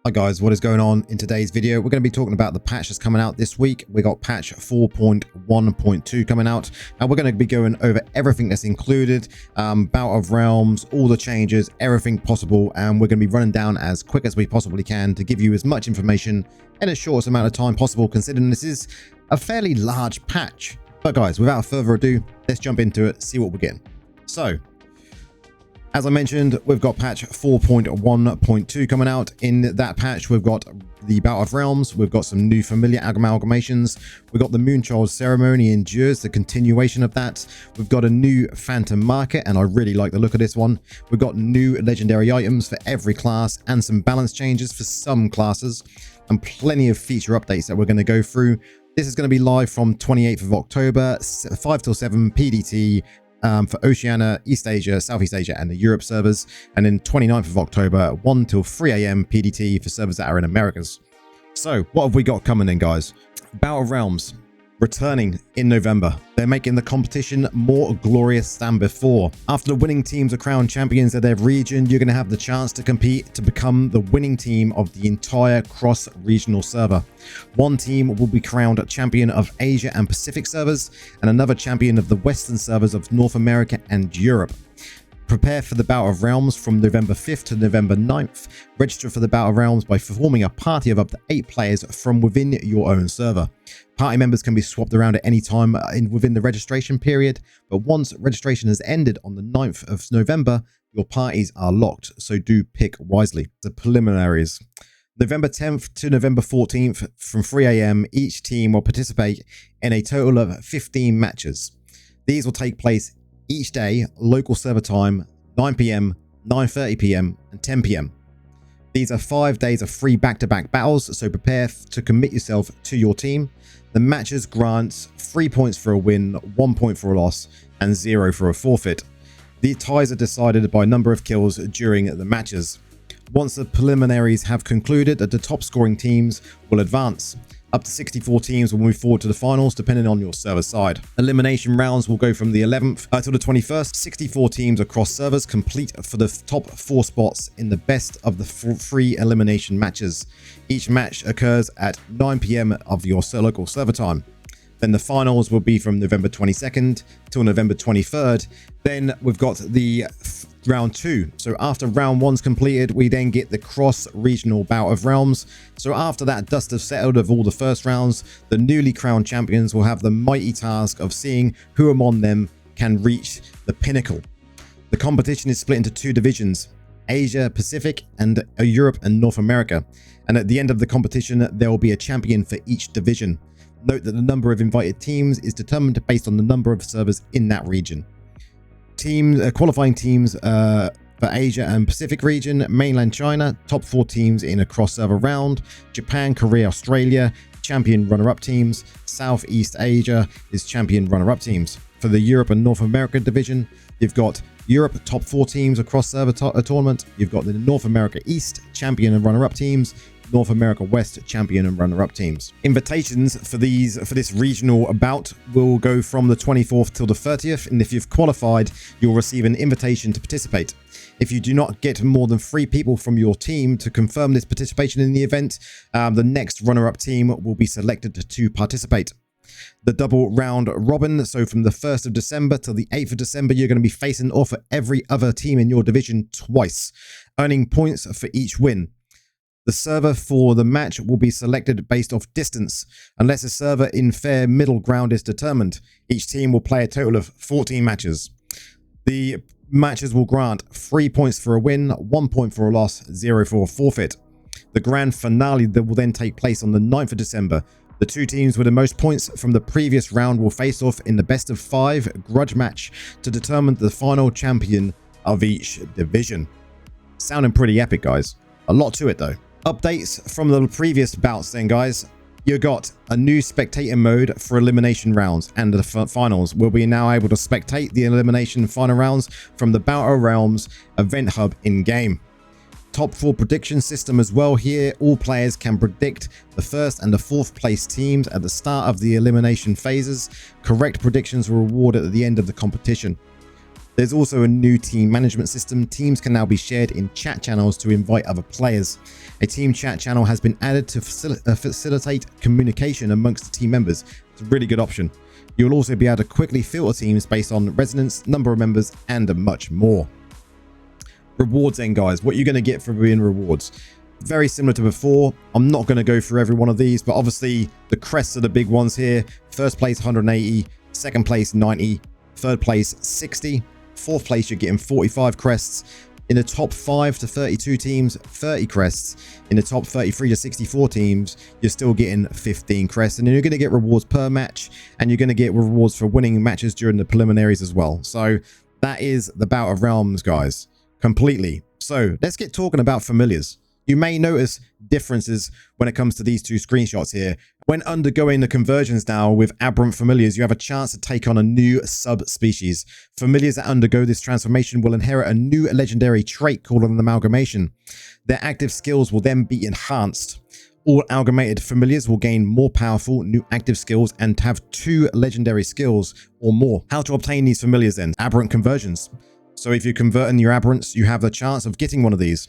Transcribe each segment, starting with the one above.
Hi guys, what is going on? In today's video we're going to be talking about the patch that's coming out this week. We got patch 4.1.2 coming out, and we're going to be going over everything that's included, Bout of Realms, all the changes, everything possible, and we're going to be running down as quick as we possibly can to give you as much information in the shortest amount of time possible, considering this is a fairly large patch. But guys, without further ado, let's jump into it, see what we're getting. So as I mentioned, we've got patch 4.1.2 coming out. In that patch, we've got the Bout of Realms, we've got some new Familiar Amalgamations, we've got the Moonchildren ceremony endures, the continuation of that. We've got a new Phantom Market, and I really like the look of this one. We've got new legendary items for every class and some balance changes for some classes, and plenty of feature updates that we're going to go through. This is going to be live from 28th of October, 5 till 7 PDT, for Oceania, East Asia, Southeast Asia, and the Europe servers, and then 29th of October, 1 till 3 AM PDT for servers that are in Americas. So what have we got coming in, guys? Bout of Realms returning in November. They're making the competition more glorious than before. After the winning teams are crowned champions of their region, you're going to have the chance to compete to become the winning team of the entire cross-regional server. One team will be crowned champion of Asia and Pacific servers, and another champion of the Western servers of North America and Europe. Prepare for the Bout of Realms from November 5th to November 9th. Register for the Bout of Realms by forming a party of up to 8 players from within your own server. Party members can be swapped around at any time within the registration period, but once registration has ended on the 9th of November, your parties are locked, so do pick wisely. The preliminaries. November 10th to November 14th from 3 AM, each team will participate in a total of 15 matches. These will take place each day, local server time, 9 PM, 9:30 PM, and 10 PM. These are 5 days of free back-to-back battles, so prepare to commit yourself to your team. The matches grant 3 points for a win, 1 point for a loss, and 0 for a forfeit. The ties are decided by number of kills during the matches. Once the preliminaries have concluded, the top scoring teams will advance. Up to 64 teams will move forward to the finals, depending on your server side. Elimination rounds will go from the 11th till the 21st. 64 teams across servers compete for the top 4 spots in the best of the 3 elimination matches. Each match occurs at 9 PM of your local server time. Then the finals will be from November 22nd till November 23rd. Then we've got the round 2. So after round 1's completed, we then get the cross-regional Bout of Realms. So after that dust has settled of all the first rounds, the newly crowned champions will have the mighty task of seeing who among them can reach the pinnacle. The competition is split into 2 divisions, Asia Pacific and Europe and North America. And at the end of the competition, there will be a champion for each division. Note that the number of invited teams is determined based on the number of servers in that region. Qualifying teams for Asia and Pacific region, mainland China, top 4 teams in a cross-server round, Japan, Korea, Australia, champion runner-up teams, Southeast Asia is champion runner-up teams. For the Europe and North America division, you've got Europe top 4 teams across server tournament, you've got the North America East champion and runner-up teams, North America West champion and runner-up teams. Invitations for this regional bout will go from the 24th till the 30th, and if you've qualified, you'll receive an invitation to participate. If you do not get more than 3 people from your team to confirm this participation in the event, the next runner-up team will be selected to participate. The double round robin, so from the 1st of December till the 8th of December, you're going to be facing off every other team in your division twice, earning points for each win. The server for the match will be selected based off distance, unless a server in fair middle ground is determined. Each team will play a total of 14 matches. The matches will grant 3 points for a win, 1 point for a loss, 0 for a forfeit. The grand finale that will then take place on the 9th of December. The 2 teams with the most points from the previous round will face off in the best of 5 grudge match to determine the final champion of each division. Sounding pretty epic, guys. A lot to it though. Updates from the previous bouts then, guys. You got a new spectator mode for elimination rounds and the finals. We'll be now able to spectate the elimination final rounds from the Bout of Realms event hub in-game. Top 4 prediction system as well here. All players can predict the 1st and the 4th place teams at the start of the elimination phases. Correct predictions were rewarded at the end of the competition. There's also a new team management system. Teams can now be shared in chat channels to invite other players. A team chat channel has been added to facilitate communication amongst the team members. It's a really good option. You'll also be able to quickly filter teams based on resonance, number of members, and much more. Rewards then, guys. What you're going to get for being rewards. Very similar to before. I'm not going to go through every one of these, but obviously the crests are the big ones here. First place 180, second place 90, third place 60, fourth place you're getting 45 crests. In the top 5 to 32 teams, 30 crests. In the top 33 to 64 teams, you're still getting 15 crests. And then you're going to get rewards per match, and you're going to get rewards for winning matches during the preliminaries as well. So that is the Bout of Realms, guys, completely. So let's get talking about familiars. You may notice differences when it comes to these two screenshots here. When undergoing the conversions now with aberrant familiars, you have a chance to take on a new subspecies. Familiars that undergo this transformation will inherit a new legendary trait called an amalgamation. Their active skills will then be enhanced. All amalgamated familiars will gain more powerful new active skills and have 2 legendary skills or more. How to obtain these familiars then? Aberrant conversions. So if you're converting your aberrants, you have the chance of getting one of these.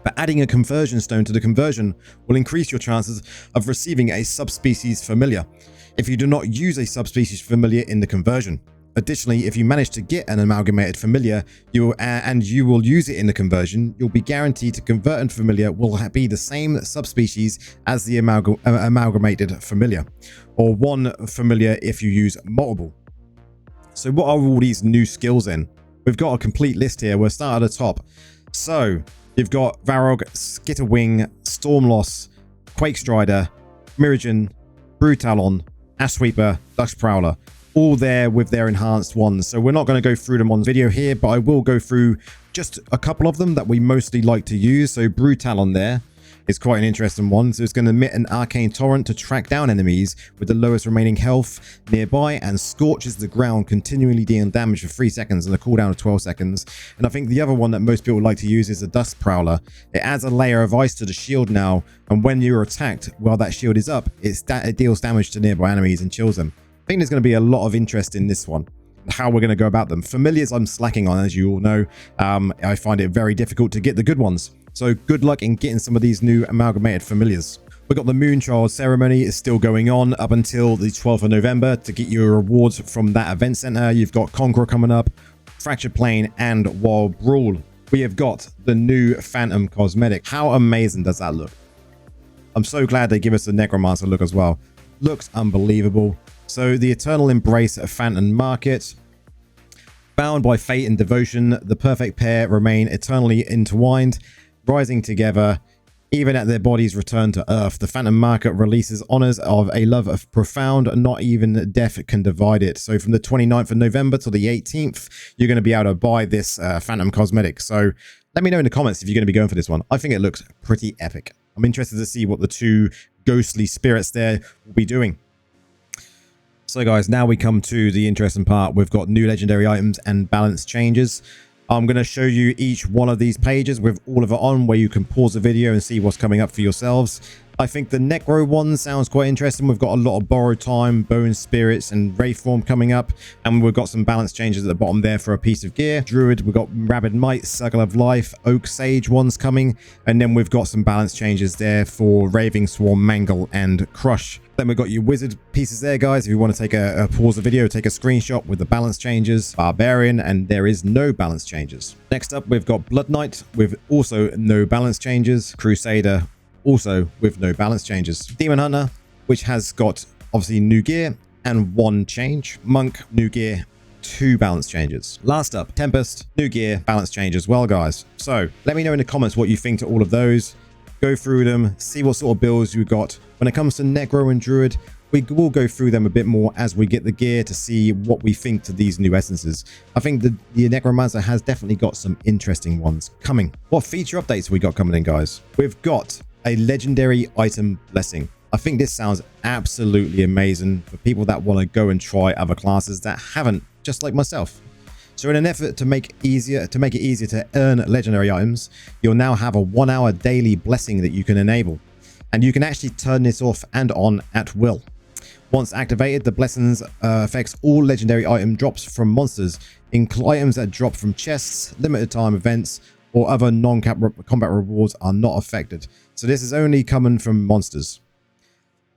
But adding a conversion stone to the conversion will increase your chances of receiving a subspecies familiar if you do not use a subspecies familiar in the conversion. Additionally, if you manage to get an amalgamated familiar and you will use it in the conversion, you'll be guaranteed to convert a familiar will be the same subspecies as the amalgamated familiar, or one familiar if you use multiple. So what are all these new skills in? We've got a complete list here. We'll start at the top. So you've got Varog, Skitterwing, Stormloss, Quakestrider, Mirigen, Brutalon, Ashsweeper, Dust Prowler, all there with their enhanced ones. So we're not going to go through them on video here, but I will go through just a couple of them that we mostly like to use. So Brutalon there is quite an interesting one. So it's going to emit an arcane torrent to track down enemies with the lowest remaining health nearby and scorches the ground, continually dealing damage for 3 seconds and a cooldown of 12 seconds. And I think the other one that most people like to use is the Dust Prowler. It adds a layer of ice to the shield now, and when you're attacked while that shield is up, it deals damage to nearby enemies and chills them. I think there's going to be a lot of interest in this one, how we're going to go about them. Familiars I'm slacking on, as you all know. I find it very difficult to get the good ones. So good luck in getting some of these new amalgamated familiars. We've got the Moonchild ceremony is still going on up until the 12th of November to get your rewards from that event center. You've got Conqueror coming up, Fractured Plane, and Wild Brawl. We have got the new Phantom cosmetic. How amazing does that look? I'm so glad they give us the Necromancer look as well. Looks unbelievable. So the Eternal Embrace of Phantom Market. Bound by fate and devotion, the perfect pair remain eternally intertwined, rising together, even at their bodies return to Earth. The Phantom Market releases honors of a love of profound, not even death can divide it. So from the 29th of November to the 18th, you're going to be able to buy this Phantom cosmetic. So let me know in the comments if you're going to be going for this one. I think it looks pretty epic. I'm interested to see what the 2 ghostly spirits there will be doing. So guys, now we come to the interesting part. We've got new legendary items and balance changes. I'm going to show you each one of these pages with all of it on, where you can pause the video and see what's coming up for yourselves. I think the Necro one sounds quite interesting. We've got a lot of Borrowed Time, Bone Spirits, and Wraithform coming up. And we've got some balance changes at the bottom there for a piece of gear. Druid, we've got Rabid Might, Circle of Life, Oak Sage ones coming. And then we've got some balance changes there for Raving Swarm, Mangle, and Crush. Then we've got your wizard pieces there, guys. If you want to take a pause the video, take a screenshot with the balance changes. Barbarian, and there is no balance changes. Next up, we've got Blood Knight with also no balance changes. Crusader, also with no balance changes. Demon Hunter, which has got obviously new gear and 1 change. Monk, new gear, 2 balance changes. Last up, Tempest, new gear, balance change as well, guys. So let me know in the comments what you think to all of those. Go through them, see what sort of builds you got. When it comes to Necro and Druid, we will go through them a bit more as we get the gear to see what we think to these new essences. I think the Necromancer has definitely got some interesting ones coming. What feature updates we got coming in, guys? We've got a legendary item blessing. I think this sounds absolutely amazing for people that want to go and try other classes that haven't, just like myself. So in an effort to make it easier to earn legendary items, you'll now have a 1-hour daily blessing that you can enable. And you can actually turn this off and on at will. Once activated, the blessings affects all legendary item drops from monsters, including items that drop from chests, limited time events, or other non-combat rewards are not affected. So this is only coming from monsters.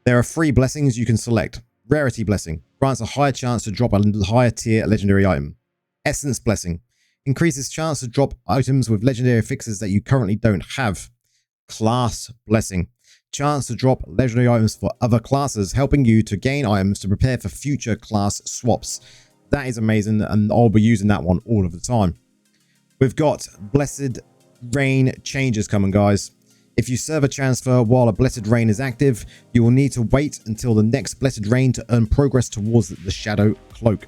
There are 3 blessings you can select. Rarity Blessing grants a higher chance to drop a higher tier legendary item. Essence Blessing increases chance to drop items with legendary fixes that you currently don't have. Class Blessing, chance to drop legendary items for other classes, helping you to gain items to prepare for future class swaps. That is amazing, and I'll be using that one all of the time. We've got Blessed Rain changes coming, guys. If you serve a transfer while a Blessed Rain is active, you will need to wait until the next Blessed Rain to earn progress towards the Shadow Cloak.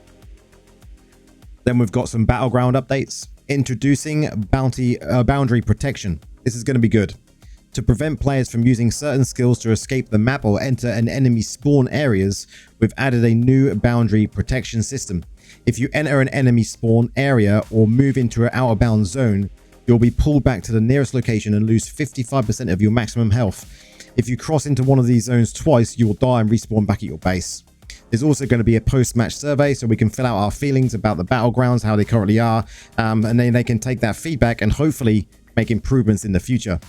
Then we've got some Battleground updates. Introducing Boundary Protection. This is going to be good. To prevent players from using certain skills to escape the map or enter an enemy spawn areas, we've added a new boundary protection system. If you enter an enemy spawn area or move into an out of bounds zone, you'll be pulled back to the nearest location and lose 55% of your maximum health. If you cross into one of these zones twice, you will die and respawn back at your base. There's also going to be a post-match survey so we can fill out our feelings about the battlegrounds, how they currently are, and then they can take that feedback and hopefully make improvements in the future.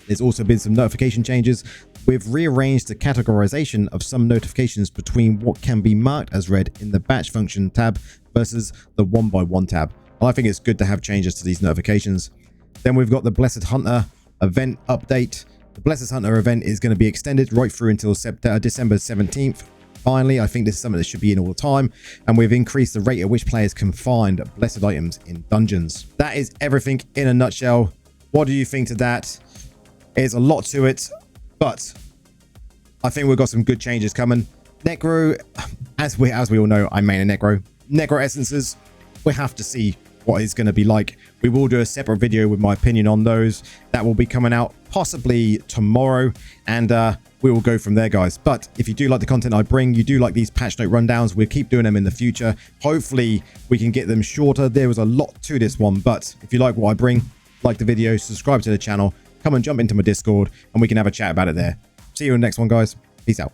There's also been some notification changes. We've rearranged the categorization of some notifications between what can be marked as read in the batch function tab versus the 1x1 tab. And I think it's good to have changes to these notifications. Then we've got the Blessed Hunter event update. The Blessed Hunter event is going to be extended right through until December 17th. Finally, I think this is something that should be in all the time, and we've increased the rate at which players can find blessed items in dungeons. That is everything in a nutshell. What do you think to that? There's a lot to it, but I think we've got some good changes coming. Necro, as we all know, I main a Necro. Necro essences, we have to see what it's going to be like. We will do a separate video with my opinion on those. That will be coming out possibly tomorrow, and we will go from there, guys. But if you do like the content I bring, you do like these patch note rundowns, we'll keep doing them in the future. Hopefully we can get them shorter. There was a lot to this one, but if you like what I bring, like the video, subscribe to the channel, come and jump into my Discord, and we can have a chat about it there. See you in the next one, guys. Peace out.